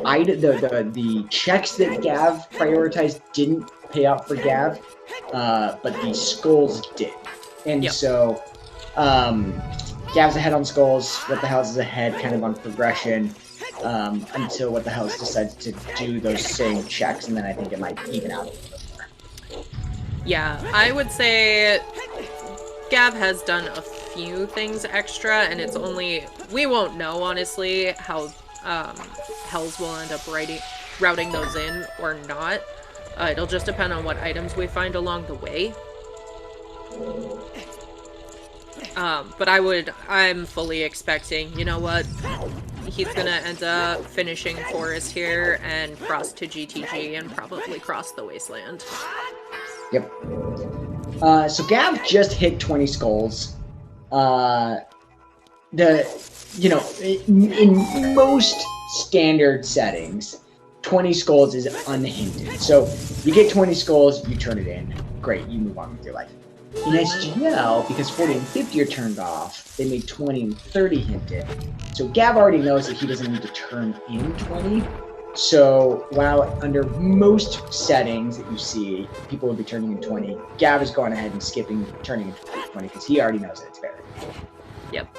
the checks that Gav prioritized didn't pay out for Gav, but the skulls did. And so Gav's ahead on skulls, What the Hells is ahead kind of on progression, until What the Hells decides to do those same checks, and then I think it might even out a little bit more. Yeah, I would say Gav has done a few things extra, and it's only... We won't know, honestly, how Hells will end up routing those in or not. It'll just depend on what items we find along the way. But I'm fully expecting, you know what, he's gonna end up finishing Forest here and cross to GTG and probably cross the Wasteland. Yep. So Gav just hit 20 skulls. In most standard settings, 20 skulls is unhindered. So you get 20 skulls, you turn it in. Great, you move on with your life. In SGL, because 40 and 50 are turned off, they make 20 and 30 hinted. So Gav already knows that he doesn't need to turn in 20. So while under most settings that you see, people will be turning in 20, Gav is going ahead and skipping turning in 20 because he already knows that it's fair. Yep.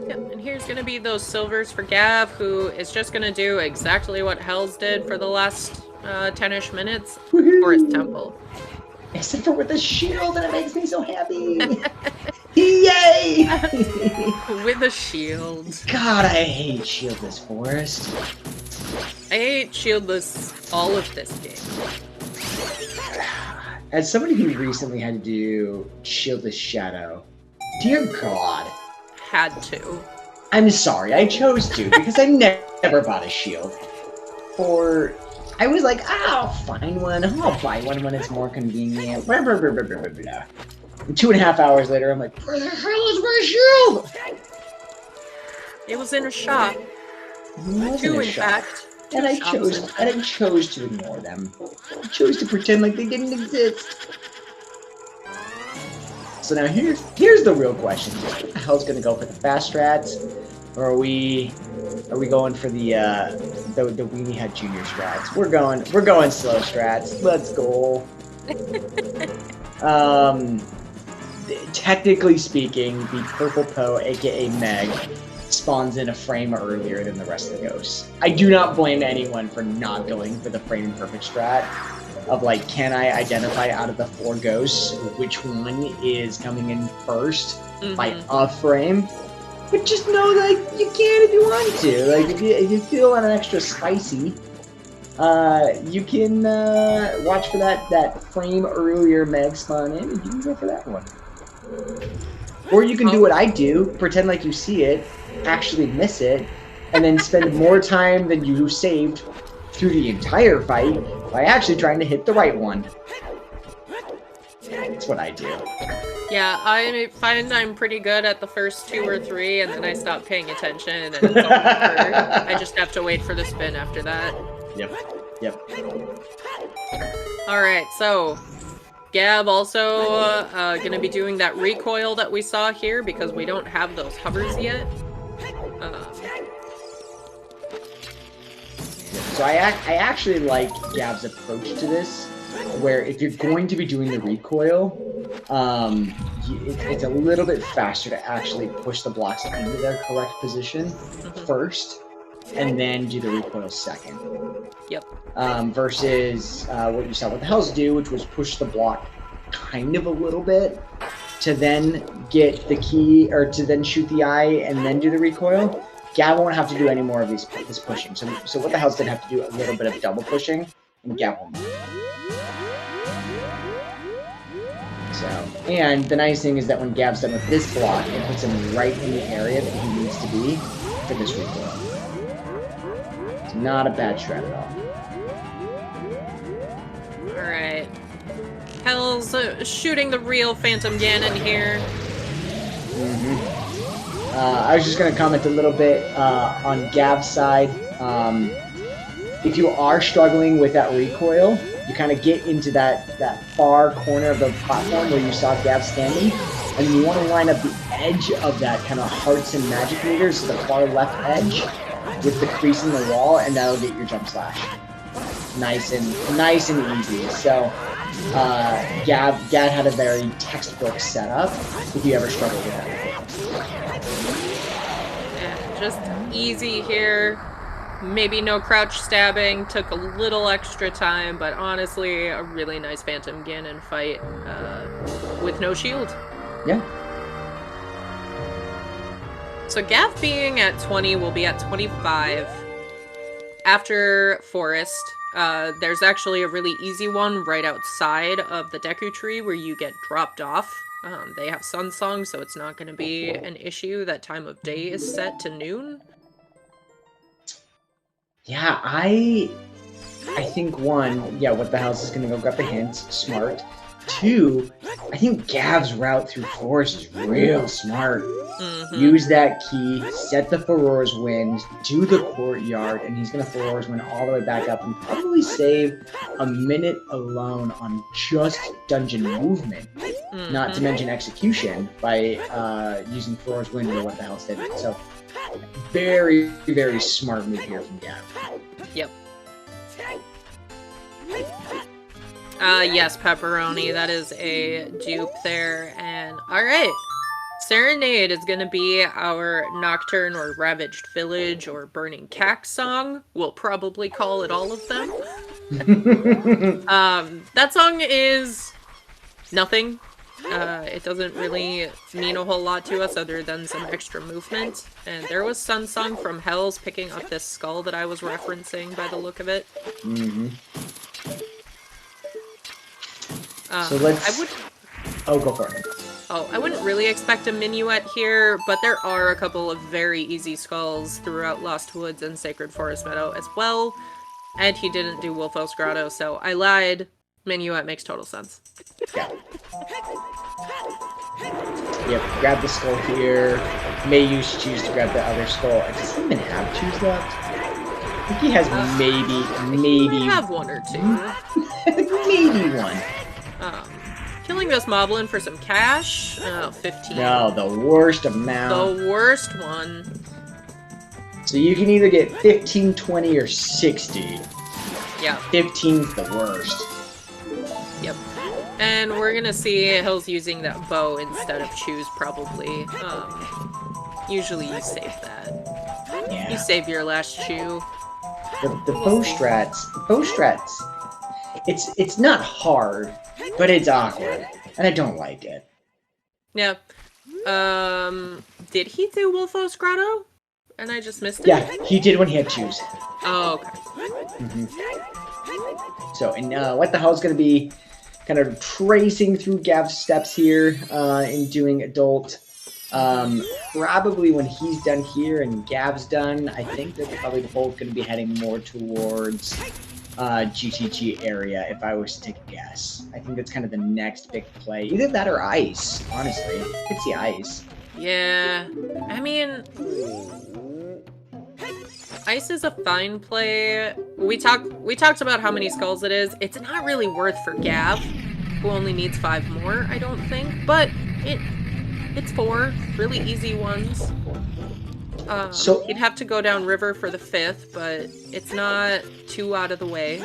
Yep, and here's gonna be those silvers for Gav, who is just gonna do exactly what Hells did for the last 10-ish minutes for his temple. Except for with the shield, and it makes me so happy. Yay! With a shield. God, I hate shieldless Forest. I hate shieldless all of this game. As somebody who recently had to do shieldless Shadow, dear God. Had to. I'm sorry, I chose to, because I never bought a shield. I was like, I'll find one, I'll buy one when it's more convenient, blah, blah, blah, blah, blah, blah, blah. And 2.5 hours later, I'm like, where the hell is my shield? It was in a shop. Two, in fact. And I chose to ignore them. I chose to pretend like they didn't exist. So now here's the real question. What the hell's gonna go for the fast strats? Or are we going for the Weenie Hut Junior strats? We're going slow strats. Let's go. Technically speaking, the Purple Poe, aka Meg, spawns in a frame earlier than the rest of the ghosts. I do not blame anyone for not going for the frame perfect strat of like, can I identify out of the 4 ghosts which one is coming in first by a frame? But just know, like, you can if you want to. Like, if you feel an extra spicy, you can watch for that frame earlier Meg spawn in, and you can go for that one. Or you can do what I do, pretend like you see it, actually miss it, and then spend more time than you saved through the entire fight by actually trying to hit the right one. That's what I do. Yeah, I find I'm pretty good at the first 2 or 3, and then I stop paying attention, and it's over. I just have to wait for the spin after that. Yep. Alright, so Gab also gonna be doing that recoil that we saw here, because we don't have those hovers yet. So I actually like Gab's approach to this, where if you're going to be doing the recoil, it's a little bit faster to actually push the blocks into their correct position first, and then do the recoil second. Yep. Versus what you saw What the Hells do, which was push the block kind of a little bit, to then get the key, or to then shoot the eye and then do the recoil. Gab won't have to do any more of this pushing. So What the Hells did have to do a little bit of double pushing, and Gab won't. So, and the nice thing is that when Gab's done with this block, it puts him right in the area that he needs to be for this recoil. It's not a bad strat at all. Alright. Hells shooting the real Phantom Ganon here. I was just going to comment a little bit on Gab's side. If you are struggling with that recoil, you kind of get into that far corner of the platform where you saw Gab standing, and you want to line up the edge of that kind of hearts and magic meters to the far left edge, with the crease in the wall, and that'll get your jump slash. Nice and easy. So Gab had a very textbook setup if you ever struggled with that. Yeah, just easy here. Maybe no crouch stabbing, took a little extra time, but honestly, a really nice Phantom Ganon fight with no shield. Yeah. So Gav being at 20 will be at 25. After Forest, there's actually a really easy one right outside of the Deku Tree where you get dropped off. They have Sun Song, so it's not going to be an issue. That time of day is set to noon. Yeah, I think one, yeah, what the hell is gonna go grab the hints, smart. Two, I think Gav's route through Forest is real smart. Use that key, set the Furora's Wind, do the courtyard, and he's gonna Furora's Wind all the way back up and probably save a minute alone on just dungeon movement. Not to mention execution by using Furora's Wind or what the hell's did it. So very, very smart move here from Gav. Yep. Yes, Pepperoni, that is a dupe there, and alright. Serenade is gonna be our Nocturne or Ravaged Village or Burning Cack song. We'll probably call it all of them. That song is nothing. It doesn't really mean a whole lot to us other than some extra movement. And there was Sun Song from Hells picking up this skull that I was referencing by the look of it. So let's... Oh, go for it. Oh, I wouldn't really expect a minuet here, but there are a couple of very easy skulls throughout Lost Woods and Sacred Forest Meadow as well. And he didn't do Wolfos Grotto, so I lied. Minuet makes total sense. Yeah. Yep, grab the skull here. May use choose to grab the other skull. Does he even have choose left? I think he has maybe... He might have one or two. Maybe one. Killing this Moblin for some cash. 15. No, the worst amount. The worst one. So you can either get 15, 20, or 60. Yeah. 15's the worst. Yep. And we're gonna see Hills using that bow instead of choose, probably. Usually you save that. Yeah. You save your last chew. The bow strats, it's not hard, but it's awkward, and I don't like it. Yeah. Did he do Wolfos Grotto? And I just missed it? Yeah, he did when he had choose. Oh, okay. So, and what the hell is going to be kind of tracing through Gav's steps here in doing adult. Probably when he's done here and Gav's done, I think they're probably both going to be heading more towards GTG area, if I was to take a guess. I think that's kind of the next big play. Either that or ice, honestly. I could see ice. Yeah, I mean, ice is a fine play. We talked about how many skulls it is. It's not really worth for Gav, who only needs 5 more, I don't think. But it's 4 really easy ones. So he'd have to go down river for the 5th, but it's not too out of the way.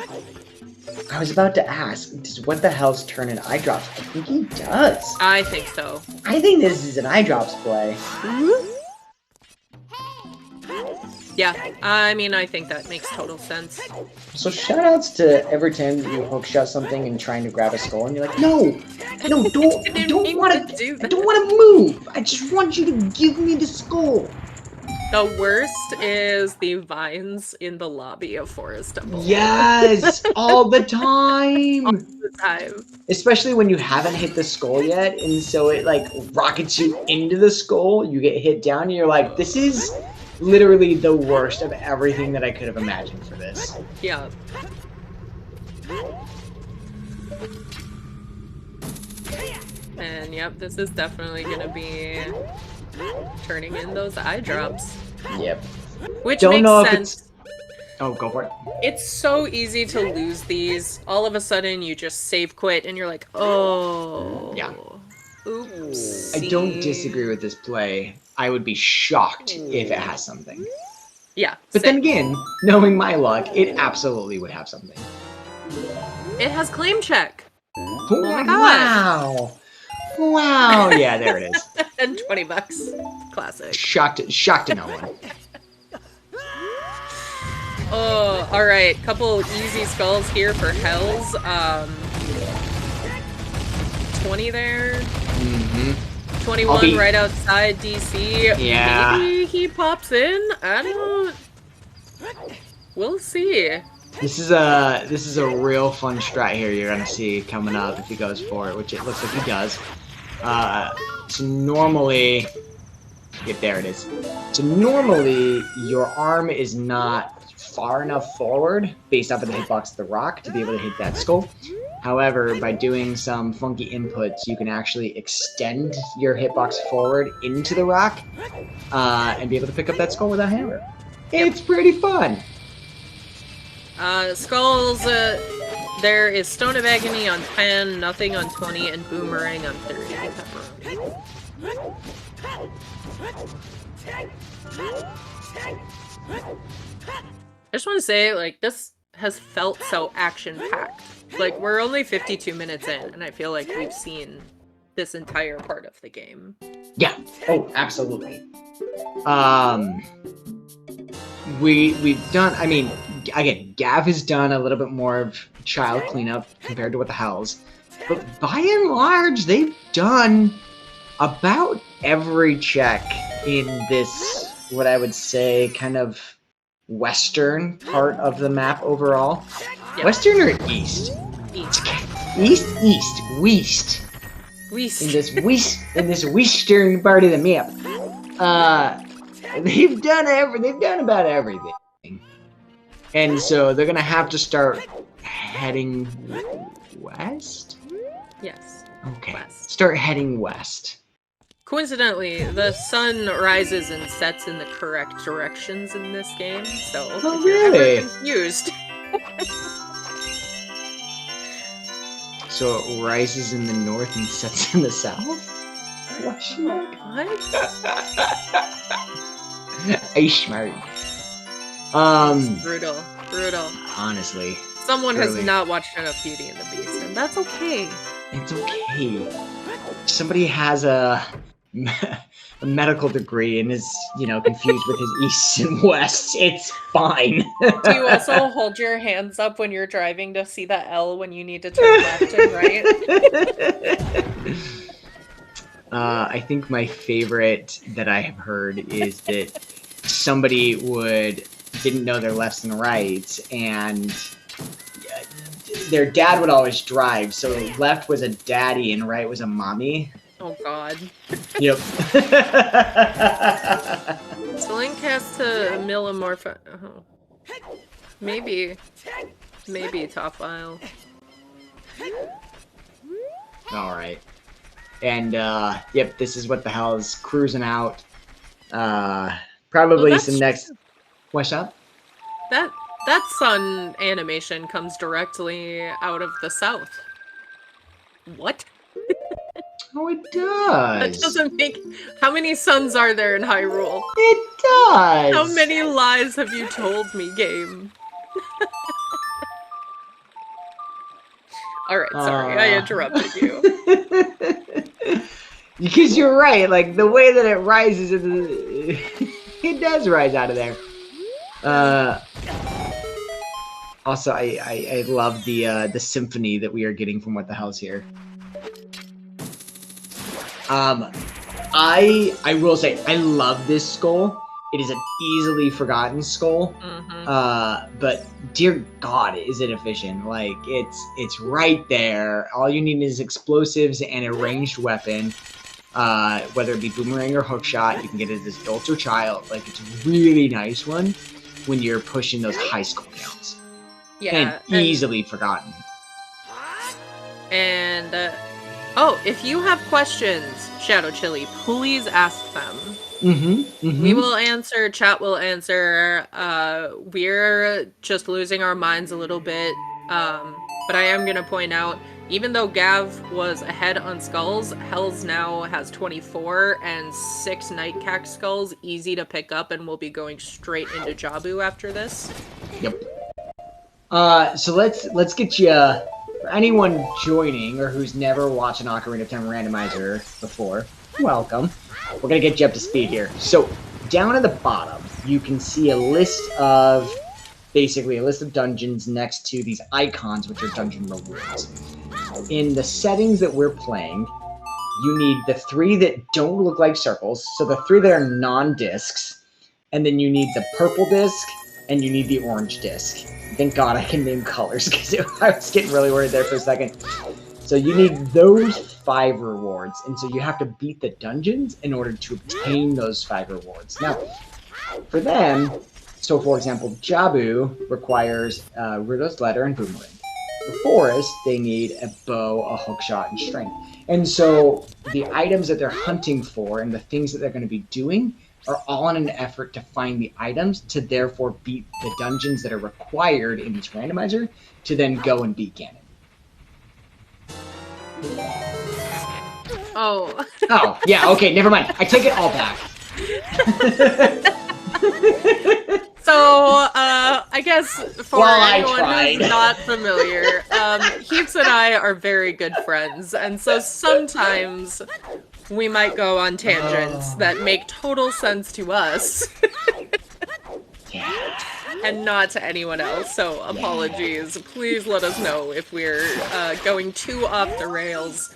I was about to ask, does what the hell's turn in eye drops? I think he does. I think so. I think this is an eye drops play. Yeah, I mean, I think that makes total sense. So shoutouts to every time that you hookshot something and trying to grab a skull and you're like, no, don't want to, I don't want to move. I just want you to give me the skull. The worst is the vines in the lobby of Forest Temple. Yes, all the time. All the time. Especially when you haven't hit the skull yet, and so it like rockets you into the skull. You get hit down, and you're like, this is literally the worst of everything that I could have imagined for this. Yeah. And yep, this is definitely gonna be turning in those eye drops. Yep. Which Don't makes know sense. if it's... Oh, go for it. It's so easy to lose these. All of a sudden, you just save quit, and you're like, oh. Yeah. Oops. I don't disagree with this play. I would be shocked if it has something. Yeah. But then again, knowing my luck, it absolutely would have something. It has claim check. Oh my god. Wow. Wow. Yeah, there it is. And $20. Classic. Shocked to no one. Oh, alright. Couple easy skulls here for Hells. 20 there. Mm-hmm. 21 right outside DC. Yeah. Maybe he pops in? I don't... We'll see. This is a real fun strat here you're gonna see coming up if he goes for it, which it looks like he does. So normally, yep, there it is. So normally your arm is not far enough forward based off of the hitbox of the rock to be able to hit that skull. However, by doing some funky inputs, you can actually extend your hitbox forward into the rock and be able to pick up that skull with a hammer. It's pretty fun. Skulls, there is Stone of Agony on 10, Nothing on 20, and Boomerang on 30. Pepperoni. I just want to say, like, this has felt so action-packed. Like, we're only 52 minutes in, and I feel like we've seen this entire part of the game. Yeah. Oh, absolutely. We've done, I mean, again, Gav has done a little bit more of child cleanup compared to what the Hells, but by and large, they've done about every check in this, what I would say, kind of western part of the map overall. Yep. Western or east? East. East, west. In this western part of the map. They've done about everything. And so they're gonna have to start heading west? Yes. Okay. West. Start heading west. Coincidentally, the sun rises and sets in the correct directions in this game, so if you're ever confused. So it rises in the north and sets in the south? What? I smart. Brutal. Honestly. Someone has not watched enough Beauty and the Beast, and that's okay. It's okay. Somebody has a medical degree and is, confused with his east and west. It's fine. Do you also hold your hands up when you're driving to see the L when you need to turn left and right? I think my favorite that I have heard is that somebody didn't know their lefts and rights, and their dad would always drive, so left was a daddy and right was a mommy. Oh god. Yep. So Link has to millimorph. Oh. Maybe top file. Alright. And, yep, this is what the hell is cruising out. Probably some next... What's up? That sun animation comes directly out of the south. What? Oh, it does. That doesn't make... How many suns are there in Hyrule? It does. How many lies have you told me, game? Alright, sorry, I interrupted you. Because you're right, like, the way that it rises, it does rise out of there. Also, I love the symphony that we are getting from What the Hell's here. I will say, I love this skull. It is an easily forgotten skull. Mm-hmm. But dear God, is it efficient. Like, it's right there. All you need is explosives and a ranged weapon. Whether it be boomerang or hookshot, you can get it as adult or child. Like, it's a really nice one when you're pushing those high skull counts. Yeah. And easily forgotten. And, oh, if you have questions, Shadow Chili, please ask them. We will answer, chat will answer. We're just losing our minds a little bit. But I am going to point out, even though Gav was ahead on skulls, Hells now has 24 and 6 Nightcack skulls, easy to pick up, and we'll be going straight into Jabu after this. Yep. So let's get you, for anyone joining or who's never watched an Ocarina of Time randomizer before, welcome. We're gonna get you up to speed here. So down at the bottom, you can see a list of, basically a list of dungeons next to these icons, which are dungeon rewards. In the settings that we're playing, you need the 3 that don't look like circles, so the 3 that are non-discs, and then you need the purple disc, and you need the orange disc. Thank God I can name colors, because I was getting really worried there for a second. So you need those 5 rewards, and so you have to beat the dungeons in order to obtain those 5 rewards. Now, for them, so for example, Jabu requires Rudo's Letter and Boomerang. For Forest, they need a bow, a hookshot, and strength. And so the items that they're hunting for and the things that they're going to be doing are all in an effort to find the items to therefore beat the dungeons that are required in each randomizer to then go and beat Ganon. Oh. Oh, yeah, okay, never mind. I take it all back. So, I guess for anyone who's tried. not familiar, Heaps and I are very good friends, and so sometimes we might go on tangents that make total sense to us. Yeah. And not to anyone else, so apologies. Please let us know if we're going too off the rails,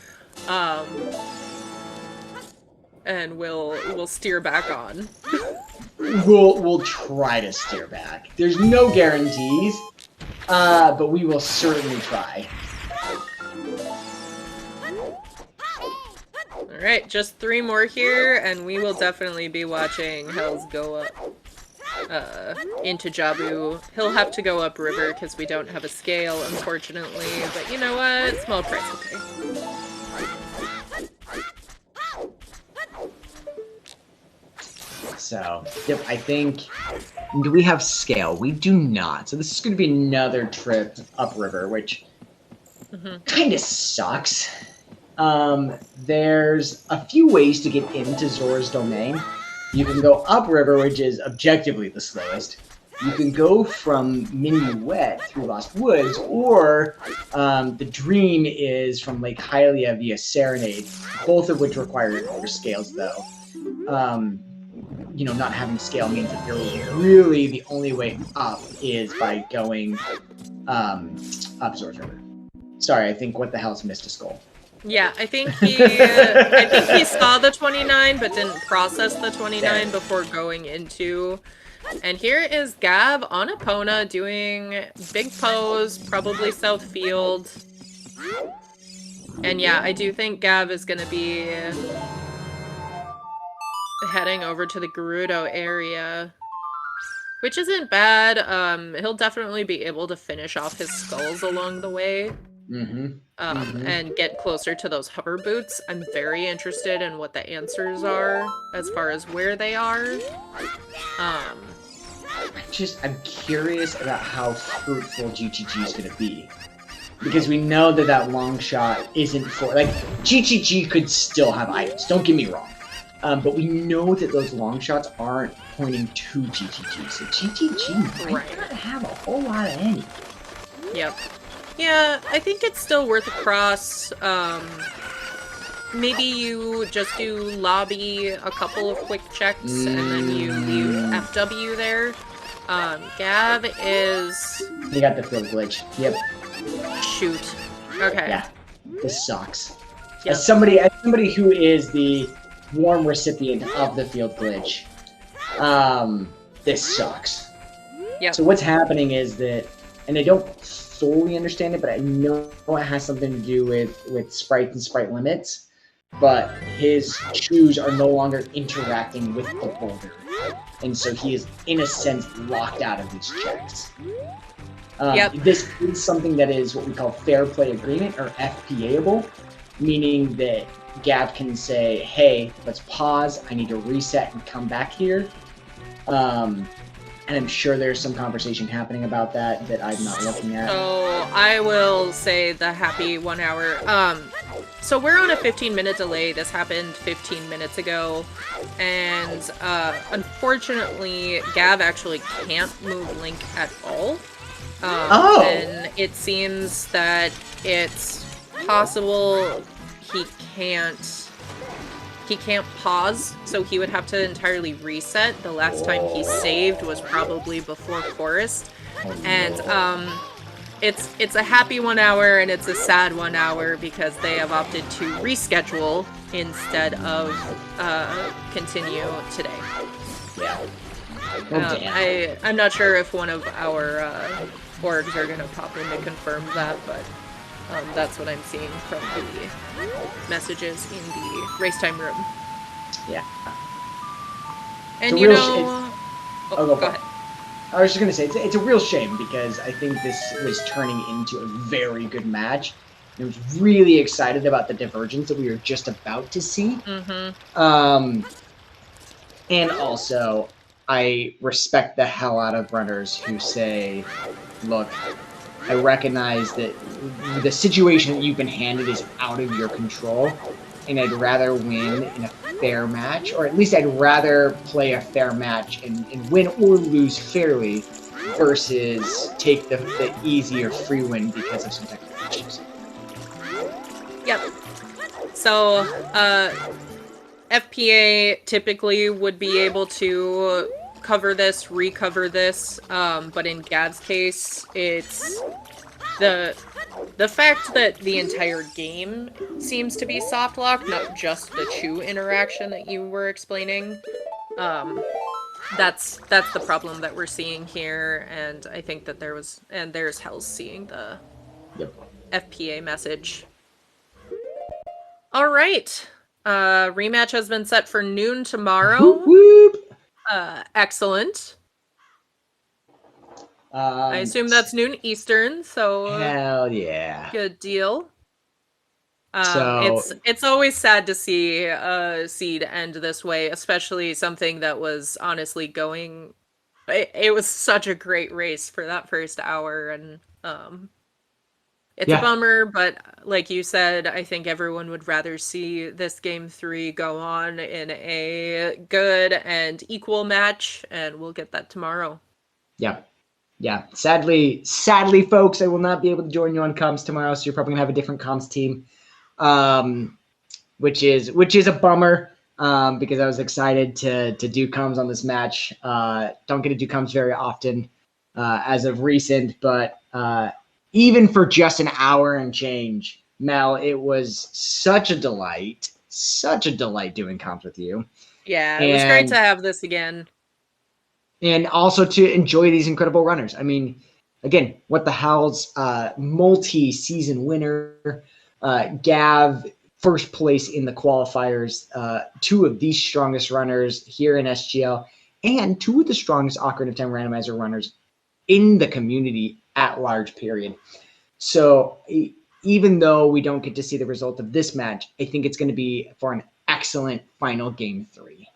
and we'll steer back on. We'll try to steer back. There's no guarantees, but we will certainly try. Alright, just 3 more here, and we will definitely be watching Hells go up into Jabu. He'll have to go up river because we don't have a scale, unfortunately, but you know what? Small price to pay. So, yep, I think... Do we have scale? We do not. So this is going to be another trip upriver, which kind of sucks. There's a few ways to get into Zora's Domain. You can go upriver, which is objectively the slowest. You can go from Minuet through Lost Woods, or the dream is from Lake Hylia via Serenade, both of which require older scales, though. You know, not having scale means that you're really the only way up is by going up Zora's River. Sorry, I think what the hell's missed a skull. Yeah, I think he saw the 29 but didn't process the 29 before going into. And here is Gav on Epona doing big pose, probably South Field. And yeah, I do think Gav is gonna be heading over to the Gerudo area, which isn't bad. He'll definitely be able to finish off his skulls along the way. And get closer to those hover boots. I'm very interested in what the answers are as far as where they are. I'm curious about how fruitful GTG is going to be. Because we know that that long shot isn't for... Like, GTG could still have items, don't get me wrong. But we know that those long shots aren't pointing to GTG. So GTG might not have a whole lot of any. Yep. Yeah, I think it's still worth a cross. Maybe you just do lobby a couple of quick checks and then you leave FW there. Gav is... They got the field glitch. Yep. Shoot. Okay. Yeah. This sucks. Yep. As somebody who is the warm recipient of the field glitch, this sucks. Yep. So what's happening is that, and I don't fully understand it, but I know it has something to do with sprites and sprite limits, but his shoes are no longer interacting with the boulder, and so he is in a sense locked out of these checks. This is something that is what we call fair play agreement, or FPA-able, meaning that Gav can say, hey, let's pause, I need to reset and come back here. and I'm sure there's some conversation happening about that I'm not looking at. So I will say the happy 1 hour. So we're on a 15-minute delay. This happened 15 minutes ago. And unfortunately, Gav actually can't move Link at all. And it seems that it's possible he can't pause, so he would have to entirely reset. The last time he saved was probably before Forest. And it's a happy 1 hour and it's a sad 1 hour because they have opted to reschedule instead of continue today. Yeah. I'm not sure if one of our orgs are gonna pop in to confirm that, but that's what I'm seeing from the messages in the race time room. Yeah. And you know... go ahead. I was just going to say, it's a real shame because I think this was turning into a very good match. I was really excited about the divergence that we were just about to see. And also, I respect the hell out of runners who say, look, I recognize that the situation that you've been handed is out of your control, and I'd rather win in a fair match, or at least I'd rather play a fair match and win or lose fairly versus take the easier free win because of some technical issues. Yep. So, FPA typically would be able to cover this, recover this, but in Gav's case, it's the fact that the entire game seems to be soft locked, not just the Chew interaction that you were explaining. That's the problem that we're seeing here, and I think that there's Hells seeing the FPA message. All right. Rematch has been set for noon tomorrow. Whoop, whoop. Excellent. I assume that's noon Eastern, so hell yeah. good deal. It's always sad to see Seed end this way, especially something that was honestly going. It was such a great race for that first hour, and it's a bummer. But like you said, I think everyone would rather see this game 3 go on in a good and equal match, and we'll get that tomorrow. Yeah. Sadly, folks, I will not be able to join you on comms tomorrow, so you're probably gonna have a different comms team. Which is a bummer, because I was excited to do comms on this match. Don't get to do comms very often, as of recent, but even for just an hour and change, Mel, it was such a delight doing comms with you. Yeah, it was great to have this again. And also to enjoy these incredible runners. I mean, again, what the hell's multi-season winner, Gav, first place in the qualifiers, 2 of the strongest runners here in SGL, and 2 of the strongest Ocarina of Time randomizer runners in the community at large, period. So even though we don't get to see the result of this match, I think it's going to be for an excellent final game 3.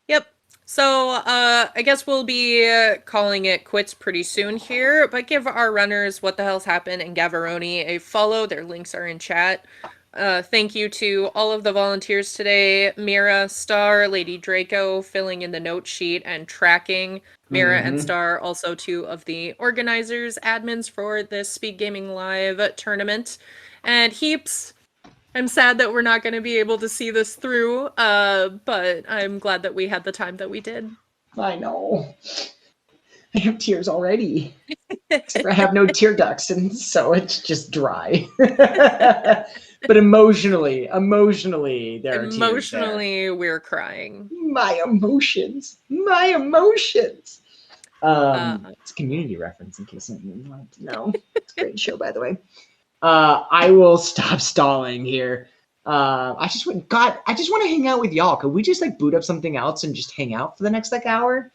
Yep. So, I guess we'll be calling it quits pretty soon here, but give our runners What the Hell's Happened and Gavaroni a follow. Their links are in chat. Thank you to all of the volunteers today. Mira, Star, Lady Draco, filling in the note sheet and tracking. Mira and Star, also 2 of the organizers, admins for this Speedgaming Live tournament. And Heaps, I'm sad that we're not going to be able to see this through, but I'm glad that we had the time that we did. I know. I have tears already. I have no tear ducts, and so it's just dry. But emotionally, there are tears there. We're crying. My emotions. It's a community reference, in case anyone wanted to know. It's a great show, by the way. I will stop stalling here. I just want to hang out with y'all. Could we just boot up something else and just hang out for the next hour?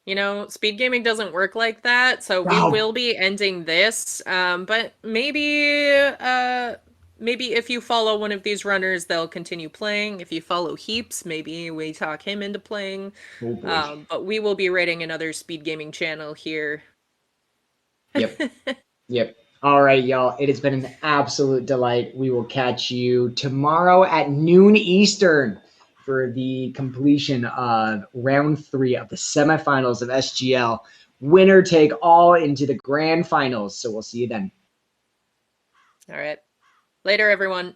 You know, Speedgaming doesn't work like that, so we will be ending this. But maybe maybe if you follow one of these runners, they'll continue playing. If you follow Heaps, maybe we talk him into playing. Oh boy. But we will be raiding another speed gaming channel here. Yep. Yep. All right, y'all. It has been an absolute delight. We will catch you tomorrow at noon Eastern for the completion of round 3 of the semifinals of SGL. Winner take all into the grand finals. So we'll see you then. All right. Later, everyone.